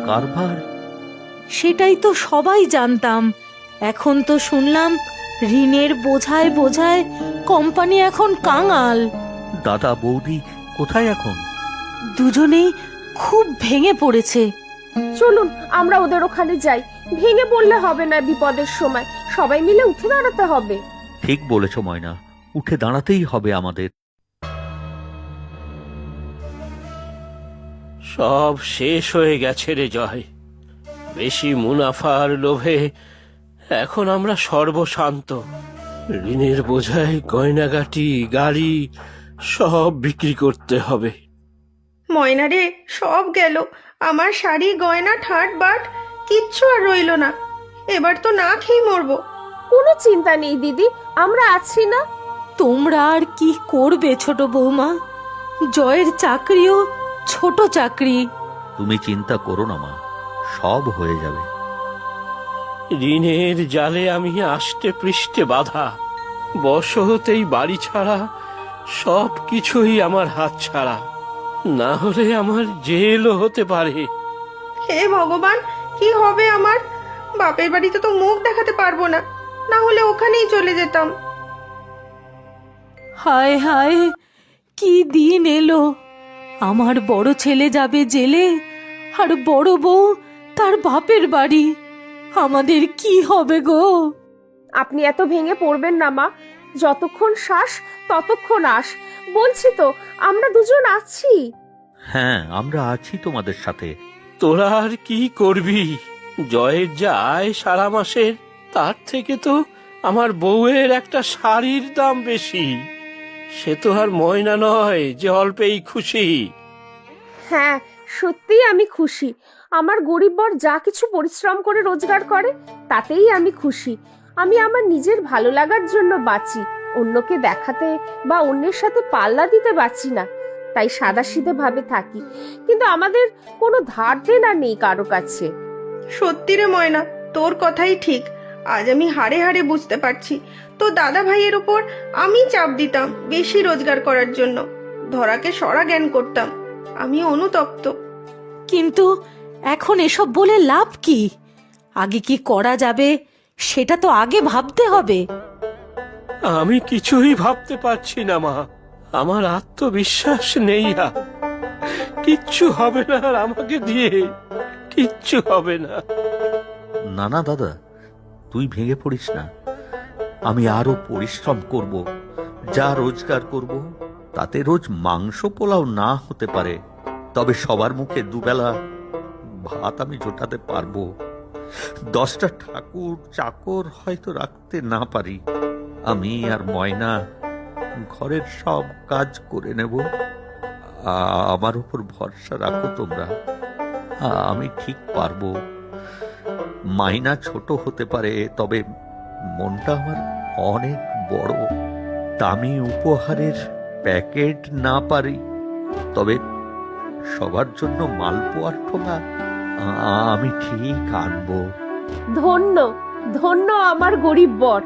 কারবার। সেটাই তো সবাই জানতাম, এখন তো শুনলাম ঋণের বোঝায় বোঝায় কোম্পানি এখন কাঙাল। দাদা বৌদি কোথায় এখন? দুজনেই খুব ভেঙে পড়েছে। চলুন আমরা ওদের ওখানে যাই। ভেঙে পড়লে হবে না, বিপদের সময় সবাই মিলে উঠে দাঁড়াতে হবে। ঠিক বলেছ ময়না, উঠে দাঁড়াতেই হবে আমাদের। সব শেষ হয়ে গেছে রে জয়। বেশি মুনাফার লোভে এখন আমরা সর্বশান্ত। ঋণের বোঝায় গয়নাগাটি, গাড়ি সব বিক্রি করতে হবে। ময়না রে, সব গেল। আমার শাড়ি, গয়না, ঠাট বাট কিচ্ছু আর রইল না। এবার তো না খেয়ে মরবো। কোনো চিন্তা নেই দিদি, আমরা আছি না। তোমরা আর কি করবে ছোট বৌমা? জয়ের চাকরিও ছোট চাকরি। তুমি চিন্তা করো না মা, সব হয়ে যাবে। ঋণের জালে আমি আষ্টে পৃষ্ঠে বাঁধা। বশতেই বাড়ি ছাড়া, সব কিছুই আমার হাত ছাড়া। না হলে আমার জেলও হতে পারে। হে ভগবান, কি হবে আমার? বাপের বাড়িতে তো মুখ দেখাতে পারবো না, না হলে ওখানেই চলে যেতাম। হায় হায়, কি দিন এলো! আমার বড় ছেলে যাবে জেলে, আর বড় বউ তার বাপের বাড়ি। আমাদের কি হবে গো? আপনি এত ভেঙে পড়বেন না মা, যতক্ষণ শ্বাস ততক্ষণ আস। বলছি তো, আমরা দুজন আছি। হ্যাঁ, আমরা আছি তোমাদের সাথে। তোরা আর কি করবি? জয়ের যা আয় সারা মাসের, তার থেকে তো আমার বউয়ের একটা শাড়ির দাম বেশি। সে তো আর ময়না নয় যে অল্পেই খুশি। হ্যাঁ, সত্যি আমি খুশি। আমার গরিব বর যা কিছু পরিশ্রম করে রোজগার করে, তাতেই আমি খুশি। আমি আমার নিজের ভালো লাগার জন্য বাঁচি, অন্যকে দেখাতে বা অন্যের সাথে পাল্লা দিতে বাঁচি না। তাই সাদাসিধে ভাবে থাকি, কিন্তু আমাদের কোনো ধার দেনা নেই কারো কাছে। সত্যি রে ময়না, তোর কথাই ঠিক। আজ আমি হাড়ে হাড়ে বুঝতে পারছি, তো দাদা ভাইয়ের উপর আমি চাপ দিতাম বেশি রোজগার করার জন্য। ধরাকে সরা জ্ঞান করতাম। আমি অনুতপ্ত। কিন্তু এখন এসব বলে লাভ কি? আগে কি করা যাবে সেটা তো আগে ভাবতে হবে। আমি কিছুই ভাবতে পারছি না মা। আমার আত্মবিশ্বাস নেই আর। কিচ্ছু হবে না আর আমাকে দিয়ে, কিচ্ছু হবে না। না না দাদা, তুই ভেঙে পড়িস না। আমি আরো পরিশ্রম করব, যা রোজগার করব তাতে রোজ মাংস পোলাও না হতে পারে, তবে সবার মুখে দুবেলা ভাত আমি জোটাতে পারবো। 10টা ঠাকুর চাকর হয়তো রাখতে না পারি, আমি আর ময়না ঘরের সব কাজ করে নেব। আমার উপর ভরসা রাখো তোমরা, আমি ঠিক পারবো। মাইনা ছোট হতে পারে, তবে মনটা আমার অনেক বড়। দামি উপহারের প্যাকেট না পারি, তবে সবার জন্য মালপোয়ার ঠোঙা আমি ঠিক আনবো। ধন্য ধন্য আমার গরিব বর।